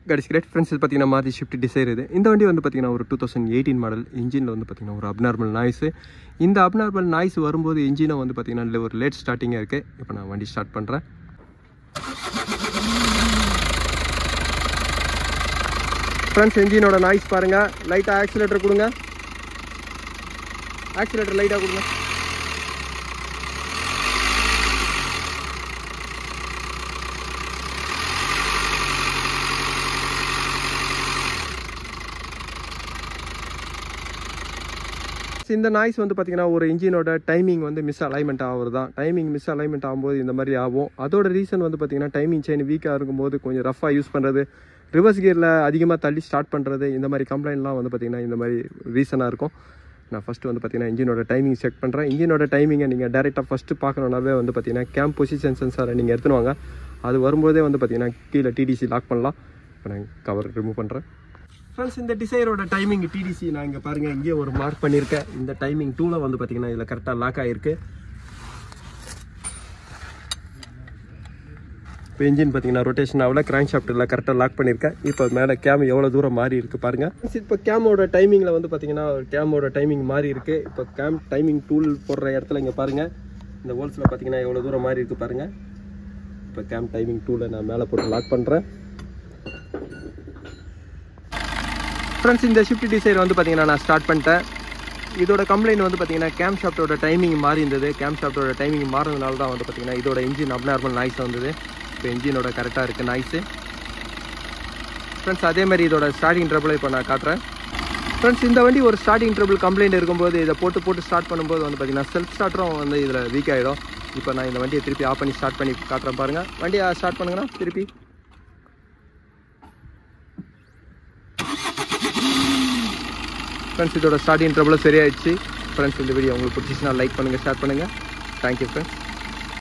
Guys, great friends, இது பார்த்தீங்கன்னா மாதி ஷிஃப்ட் டிசைர் இது. இந்த வண்டி வந்து பார்த்தீங்கன்னா ஒரு 2018 மாடல். இன்ஜினில் வந்து பார்த்தீங்கன்னா ஒரு அப்நார்மல் நாய்ஸு. இந்த அப்நார்மல் நாய்ஸ் வரும்போது இன்ஜினை வந்து பார்த்தீங்கன்னா ஒரு லேட் ஸ்டார்டிங்காக இருக்குது. இப்போ நான் வண்டி ஸ்டார்ட் பண்ணுறேன். ஃப்ரெண்ட்ஸ், இன்ஜினோட நாய்ஸ் பாருங்கள். லைட்டாக ஆக்சிலேட்டர் கொடுங்க. ஆக்சிலேட்டர் லைட்டாக கொடுங்க. இந்த நாய்ஸ் வந்து பார்த்தீங்கன்னா ஒரு இன்ஜினோட டைமிங் வந்து மிஸ் அலைன்மெண்ட் ஆகுறது தான். டைமிங் மிஸ் அலைன்மெண்ட் ஆகும்போது இந்த மாதிரி ஆகும். அதோட ரீசன் வந்து பார்த்தீங்கன்னா டைமிங் செயின் வீக்காக இருக்கும்போது கொஞ்சம் ரஃபாக யூஸ் பண்ணுறது, ரிவர்ஸ் கியரில் அதிகமாக தள்ளி ஸ்டார்ட் பண்ணுறது, இந்த மாதிரி கம்ப்ளைண்ட்லாம் வந்து பார்த்தீங்கன்னா இந்த மாதிரி ரீசனாக இருக்கும். நான் ஃபஸ்ட்டு வந்து பார்த்தீங்கன்னா இன்ஜினோட டைமிங் செக் பண்ணுறேன். இன்ஜினோட டைமிங்கை நீங்கள் டேரெக்டாக ஃபஸ்ட்டு பார்க்கணுன்னாவே வந்து பார்த்தீங்கன்னா கேம் பொசிஷன் சென்சாரை நீங்கள் எடுத்துன்னு வாங்க. அது வரும்போதே வந்து பார்த்தீங்கன்னா கீழே டிடிசி லாக் பண்ணலாம். இப்போ நான் கவர் ரிமூவ் பண்ணுறேன். ஃப்ரெண்ட்ஸ், இந்த டிசைரோட டைமிங் டிடிசி நான் இங்கே பாருங்கள், இங்கே ஒரு மார்க் பண்ணியிருக்கேன். இந்த டைமிங் டூவில் வந்து பார்த்தீங்கன்னா இதில் கரெக்டாக லாக் ஆகிருக்கு. இப்போ இன்ஜின் பார்த்தீங்கன்னா ரொட்டேஷன் ஆகல, கிராங்க் ஷாஃப்ட்டில் கரெக்டாக லாக் பண்ணியிருக்கேன். இப்போ மேலே கேம் எவ்வளோ தூரம் மாறி இருக்குது பாருங்கள். இப்போ கேமோட டைமிங்கில் வந்து பார்த்தீங்கன்னா கேமோட டைமிங் மாறி இருக்குது. இப்போ கேம் டைமிங் டூல் போடுற இடத்துல இங்கே பாருங்கள், இந்த ஹோல்ஸில் பார்த்தீங்கன்னா எவ்வளோ தூரம் மாறி இருக்குது பாருங்கள். இப்போ கேம் டைமிங் டூலை நான் மேலே போட்டு லாக் பண்ணுறேன். ஃப்ரெண்ட்ஸ், இந்த ஷிஃப்ட் டிசைர் வந்து பார்த்தீங்கன்னா நான் ஸ்டார்ட் பண்ணிட்டேன். இதோட கம்ப்ளைண்ட் வந்து பார்த்தீங்கன்னா கேம் ஷாஃப்ட்டோட டைமிங் மாறி இருந்தது. கேம் ஷாஃப்ட்டோட டைமிங் மாறினதுனால தான் வந்து பார்த்தீங்கன்னா இதோட இன்ஜின் அப்நார்மல் நாய்ஸ் வந்தது. இப்போ இன்ஜினோட கரெக்டாக இருக்குது நாய்ஸு. ஃப்ரெண்ட்ஸ், அதே மாதிரி இதோட ஸ்டார்டிங் ட்ரபிளை இப்போ நான் காட்டுறேன். ஃப்ரெண்ட்ஸ், இந்த வண்டி ஒரு ஸ்டார்டிங் ட்ரபிள் கம்ப்ளைண்ட் இருக்கும்போது இதை போட்டு ஸ்டார்ட் பண்ணும்போது வந்து பார்த்தீங்கன்னா செல்ஃப் ஸ்டார்டரும் வந்து இதில் வீக் ஆகிடும். இப்போ நான் இந்த வண்டியை திருப்பி ஆஃப் பண்ணி ஸ்டார்ட் பண்ணி காட்டுறேன் பாருங்கள். வண்டியை ஸ்டார்ட் பண்ணுங்கன்னா திருப்பி. ஃப்ரெண்ட்ஸ், இதோட ஸ்டார்டிங் ட்ரபிள் சரியாயிடுச்சு. ஃப்ரெண்ட்ஸ், இந்த வீடியோ உங்களுக்கு பிடிச்சிச்சுன்னா லைக் பண்ணுங்கள், ஷேர் பண்ணுங்கள். Thank you friends.